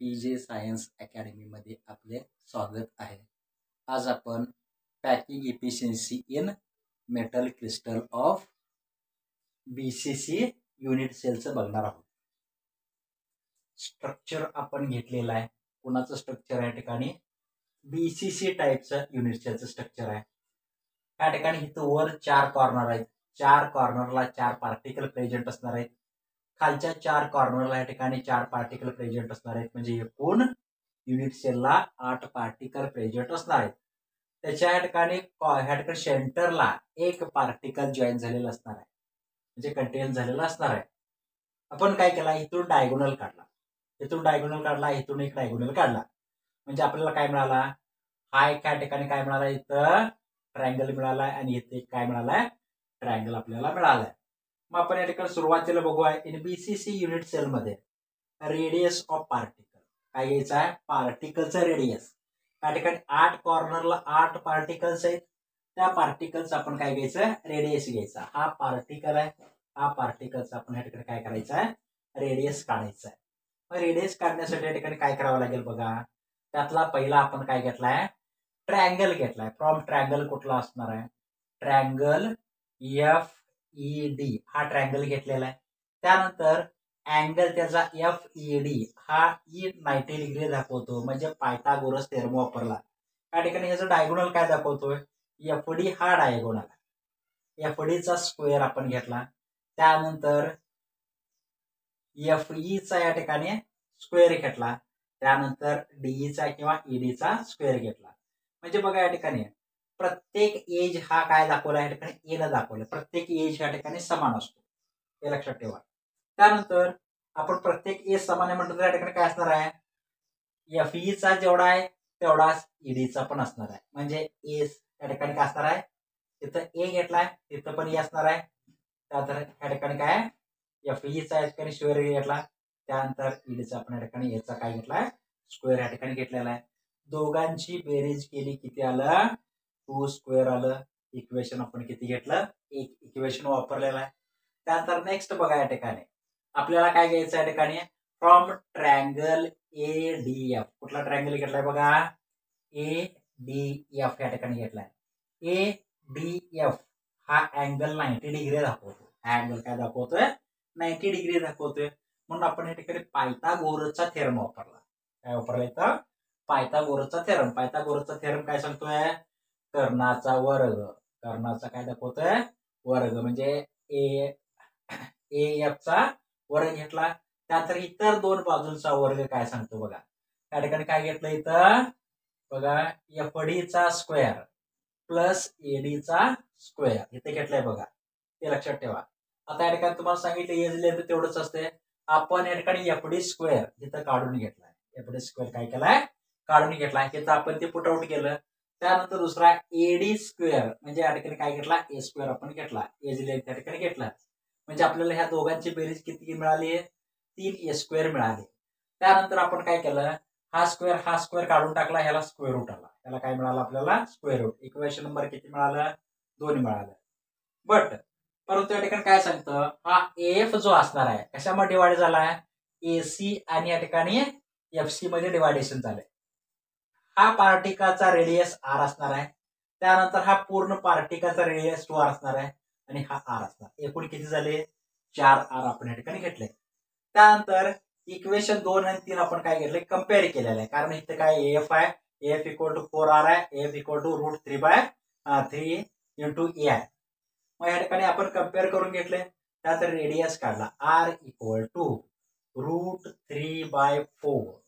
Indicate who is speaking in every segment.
Speaker 1: PJ science अकॅडमीमध्ये आपले स्वागत आहे. आज आपण packing efficiency in metal crystal of BCC unit सेलचं बघणार आहोत. स्ट्रक्चर आपण घेतलेलं आहे. कोणाचं स्ट्रक्चर आहे ठिकाणी BCC टाईपचं युनिट सेलचं स्ट्रक्चर आहे. या ठिकाणी इथं वर 4 कॉर्नर आहेत. 4 कॉर्नरला 4 पार्टिकल प्रेझेंट असणार आहेत. खालच्या 4 कॉर्नरला या ठिकाणी 4 पार्टिकल प्रेझेंट असणार आहेत. म्हणजे एकूण युनिट सेलला 8 पार्टिकल प्रेझेंट असणार आहेत. त्याच्या या ठिकाणी सेंटरला एक पार्टिकल जॉईन झालेला असणार आहे, म्हणजे कंटेन झालेला असणार आहे. आपण काय केला, इथून डायगोनल काढला, इथून एक डायगोनल काढला, म्हणजे आपल्याला काय मिळाला, हा एक या ठिकाणी काय मिळाला, इथं ट्रायंगल मिळालाय आणि इथे काय मिळालाय, ट्रायंगल आपल्याला मिळालाय. मग आपण या ठिकाणी सुरुवातीला बघूया इन BCC युनिट सेल मध्ये रेडियस ऑफ पार्टिकल काय घ्यायचं आहे, पार्टिकलचं रेडियस. या ठिकाणी 8 कॉर्नरला 8 पार्टिकल्स आहेत. त्या पार्टिकलचा आपण काय घ्यायचं, रेडियस घ्यायचा. हा पार्टिकल आहे, हा पार्टिकलचा आपण या ठिकाणी काय करायचं आहे, रेडियस काढायचा आहे. मग रेडियस काढण्यासाठी या ठिकाणी काय करावं लागेल बघा. त्यातला पहिला आपण काय घेतलाय, ट्रायंगल घेतलाय. फ्रॉम ट्रायंगल कुठला असणार आहे, ट्रायंगल FED हा ट्रायंगल घेतलेला आहे. त्यानंतर अँगल त्याचा FED हा 90 डिग्री दाखवतो, म्हणजे पायथागोरस थेरम वापरला. या ठिकाणी ह्याचं डायगोनल काय दाखवतोय, FD हा डायगोनल, FD चा स्क्वेअर आपण घेतला. त्यानंतर FE चा या ठिकाणी स्क्वेअर घेतला. त्यानंतर DE चा किंवा ED चा स्क्वेअर घेतला. म्हणजे बघा या ठिकाणी प्रत्येक एज हा काय दाखवला, या ठिकाणी ए न दाखवलं. प्रत्येक एज या ठिकाणी समान असतो, हे लक्षात ठेवा. त्यानंतर आपण प्रत्येक एज समान आहे म्हणतो, या ठिकाणी काय असणार आहे, FE चा जेवढा आहे तेवढाच ED चा पण असणार आहे. म्हणजे एज या ठिकाणी काय असणार आहे, तिथं ए घेतलाय, तिथं पण ए असणार आहे. त्यानंतर या ठिकाणी काय FE चा या ठिकाणी स्क्वेअर घेतला. त्यानंतर ED चा आपण या ठिकाणी एचा काय घेतलाय, स्क्वेअर या ठिकाणी घेतलेला आहे. दोघांची बेरीज केली किती आलं, 2 स्क्वेअर आलं. इक्वेशन आपण किती घेतलं, एक इक्वेशन वापरलेलं आहे. त्यानंतर नेक्स्ट बघा, या ठिकाणी आपल्याला काय घ्यायचं, या ठिकाणी फ्रॉम ट्रायंगल ADF कुठला ट्रायंगल घेतलाय बघा, ADF या ठिकाणी घेतलाय. ADF हा अँगल 90 डिग्री दाखवतो. अँगल काय दाखवतोय, 90 डिग्री दाखवतोय. म्हणून आपण या ठिकाणी पायथागोरसचा थेरम वापरला. काय वापरला इथं, पायथागोरसचा थेरम. पायथागोरसचा थेरम काय सांगतोय, कर्णाचा वर्ग, कर्णाचा काय दाखवतोय, वर्ग, म्हणजे AF चा वर्ग घेतला. त्यानंतर इतर दोन बाजूंचा वर्ग काय सांगतो बघा. त्या ठिकाणी काय घेतलं इथं बघा, FD चा स्क्वेअर प्लस AD चा स्क्वेअर इथे घेतलाय बघा, ते लक्षात ठेवा. आता या ठिकाणी तुम्हाला सांगितलं एज लेंथ तेवढंच असते. आपण या ठिकाणी FD स्क्वेअर इथं काढून घेतलाय. FD स्क्वेअर काय केलाय, काढून घेतलाय. इथं आपण ते पुट आउट केलं. त्यानंतर दुसरा AD स्क्वेअर, म्हणजे या ठिकाणी काय घेतला, ए स्क्वेअर आपण घेतला, एज लेंथ या ठिकाणी घेतला. म्हणजे आपल्याला ह्या दोघांची बेरीज किती मिळाली, 3 A स्क्वेअर मिळाले. त्यानंतर आपण काय केलं, हा स्क्वेअर काढून टाकला, ह्याला स्क्वेअर रूट आला. त्याला काय मिळालं, आपल्याला स्क्वेअर रूट. इक्वेशन नंबर किती मिळालं, 2 मिळालं. परंतु या ठिकाणी काय सांगतं, हा AF जो असणार आहे कशामध्ये डिवाइड झालाय, AC आणि या ठिकाणी FC मध्ये डिवायडेशन झालंय. हा पार्टिकलचा रेडियस R असणार आहे. त्यानंतर हा पूर्ण पार्टिकलचा रेडियस 2R असणार आहे आणि हा R असणार. एकूण किती झाले, 4R आपण या ठिकाणी घेतले. त्यानंतर इक्वेशन 2 आणि 3 आपण काय घेतले, कम्पेअर केलेलं आहे. कारण इथे काय AF आहे, AF इक्वल टू 4R आहे, AF equal to √3 into A आहे. मग या ठिकाणी आपण कम्पेअर करून घेतले. त्यानंतर रेडियस काढला, R इक्वल टू √3/4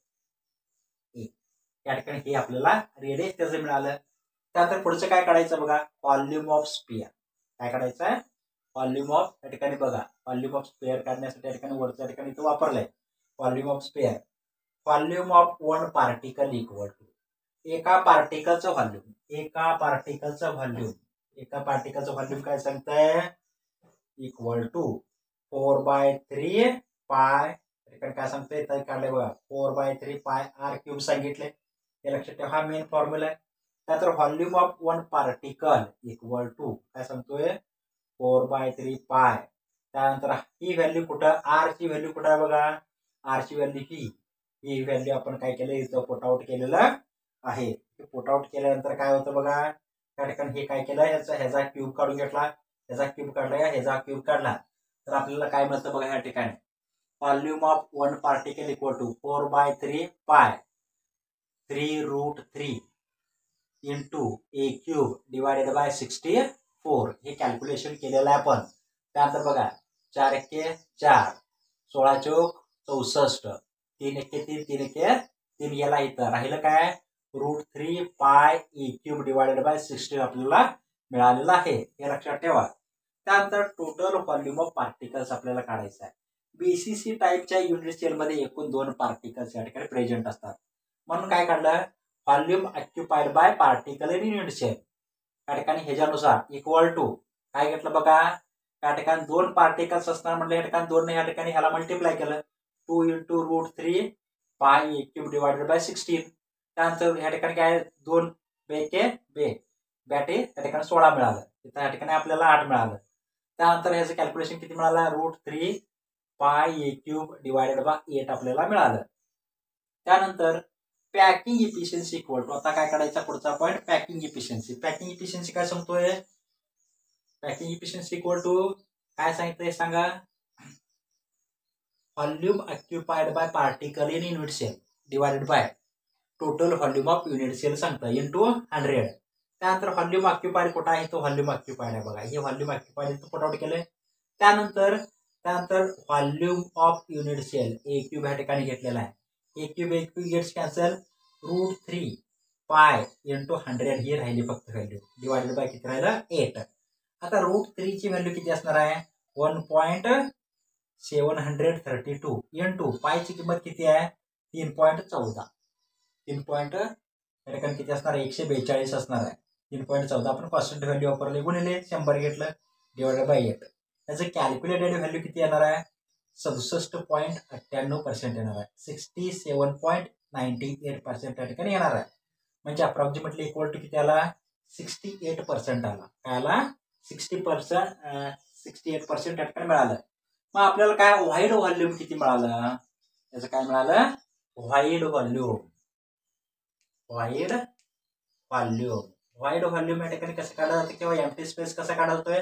Speaker 1: या ठिकाणी हे आपल्याला रेडियस त्याचं मिळालं. त्यानंतर पुढचं काय काढायचं बघा, व्हॉल्यूम ऑफ स्फिअर. काय काढायचं आहे, व्हॉल्यूम ऑफ, या ठिकाणी बघा व्हॉल्यूम ऑफ स्फिअर काढण्यासाठी या ठिकाणी वरच्या ठिकाणी इथं वापरलंय volume of sphere. Volume of one particle equal to, एका पार्टिकलचं व्हॉल्यूम, एका पार्टिकलचं व्हॉल्यूम काय सांगतंय, इक्वल टू 4/3 पाय, काय सांगतोय काढलंय बघा, 4/3 पाय R क्यूब सांगितले. हे लक्षात ठेवा, हा मेन फॉर्म्युला आहे. त्यानंतर volume of one particle equal to काय सांगतोय, 4/3 पाय. त्यानंतर ही व्हॅल्यू कुठं, R ची व्हॅल्यू कुठं आहे बघा, R ची व्हॅल्यू ही ही व्हॅल्यू आपण काय केलं इथं पुट आउट केलेलं आहे. पुट आउट केल्यानंतर काय होतं बघा, त्या ठिकाणी हे काय केलं, ह्याचा क्यूब काढून घेतला, ह्याचा क्यूब काढला, ह्याचा क्यूब काढला, तर आपल्याला काय मिळतं बघा ह्या ठिकाणी, volume of one particle equal to 4/3 pi 3√3 into a cube divided by 64. हे कॅल्क्युलेशन केलेलं आहे आपण. त्यानंतर बघा 4 एके 4, 16 चौक 64, 3 एके 3, 3 एके 3, याला इथं राहिलं काय, √3 पाय ए क्यूब डिवायडेड बाय 16 आपल्याला मिळालेलं आहे, हे लक्षात ठेवा. त्यानंतर टोटल व्हॉल्यूम ऑफ पार्टिकल्स आपल्याला काढायचं आहे. बीसीसी टाईपच्या युनिट सेलमध्ये एकूण 2 पार्टिकल्स या ठिकाणी प्रेझेंट असतात, म्हणून काय काढलं, volume occupied by particle in unit cell. त्या ठिकाणी ह्याच्यानुसार इक्वल टू काय घेतलं बघा, त्या ठिकाणी 2 पार्टिकल्स असणार म्हटलं, या ठिकाणी 2 या ठिकाणी ह्याला मल्टिप्लाय केलं, 2 इंटू √3 पाय ए क्यूब डिवायडेड बाय 16. त्यानंतर या ठिकाणी काय 2 बेके बे बॅटे त्या ठिकाणी 16 मिळालं, तिथं या ठिकाणी आपल्याला 8 मिळालं. त्यानंतर ह्याचं कॅल्क्युलेशन किती मिळालं, √3 पाय ए क्यूब डिवायडेड बाय 8 आपल्याला मिळालं. त्यानंतर पॅकिंग इफिशियन्सी इक्वल टू, आता काय काढायचा पुढचा point, packing efficiency. Packing efficiency काय सांगतोय, पॅकिंग इफिशियन्सी इक्वल टू काय सांगितलंय सांगा, volume occupied by particle in unit cell divided by total volume of unit cell सांगतं इंटू 100. त्यानंतर व्हॉल्यूम ऑक्युपाइड कुठं आहे, तो व्हॉल्यूम ऑक्युपाइड आहे बघा, हे व्हॉल्यूम ऑक्युपाइड पुट आउट केलंय. त्यानंतर volume of unit cell a cube या ठिकाणी घेतलेला आहे, ए cube gates cancel, √3 pi into 100 ही राहिली फक्त व्हॅल्यू, डिवायडेड बाय किती राहिलं 8. आता √3 ची व्हॅल्यू किती असणार आहे, 1.732 इंटू पायची किंमत किती आहे 3.14, 3 या ठिकाणी किती असणार आहे 142 असणार आहे, 3.14 आपण कॉन्स्टंट व्हॅल्यू वापरले, गुणिले 100 घेतलं डिवायडेड बाय 8. त्याचं कॅल्क्युलेटेड व्हॅल्यू किती येणार आहे, 67.98% येणार आहे, 67.98% त्या ठिकाणी येणार आहे. म्हणजे अप्रॉक्सिमेटली इक्वल टू किती आला, 68% आला. काय आला, 68% त्या ठिकाणी मिळालं. मग आपल्याला काय व्हाईड व्हॉल्यूम किती मिळालं, त्याचं काय मिळालं, व्हाईड व्हॉल्यूम. व्हाईड व्हॉल्यूम या ठिकाणी कसं काढलं जातं किंवा एम्प्टी स्पेस कसा काढला जातोय,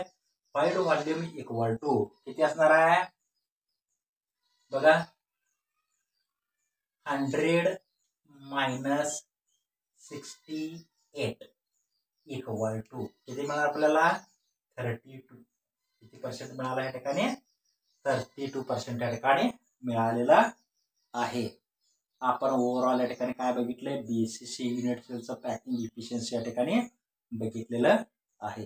Speaker 1: व्हाईड व्हॉल्यूम इक्वल टू किती असणार आहे बघा, 100 मायनस 68 इक्वल टू किती मिळालं आपल्याला 32. किती पर्सेंट मिळाला या ठिकाणी, 32% या ठिकाणी मिळालेला आहे. आपण ओव्हरऑल या ठिकाणी काय बघितलंय, बीसीसी युनिट सेलचं पॅकिंग इफिशियन्सी या ठिकाणी बघितलेलं आहे.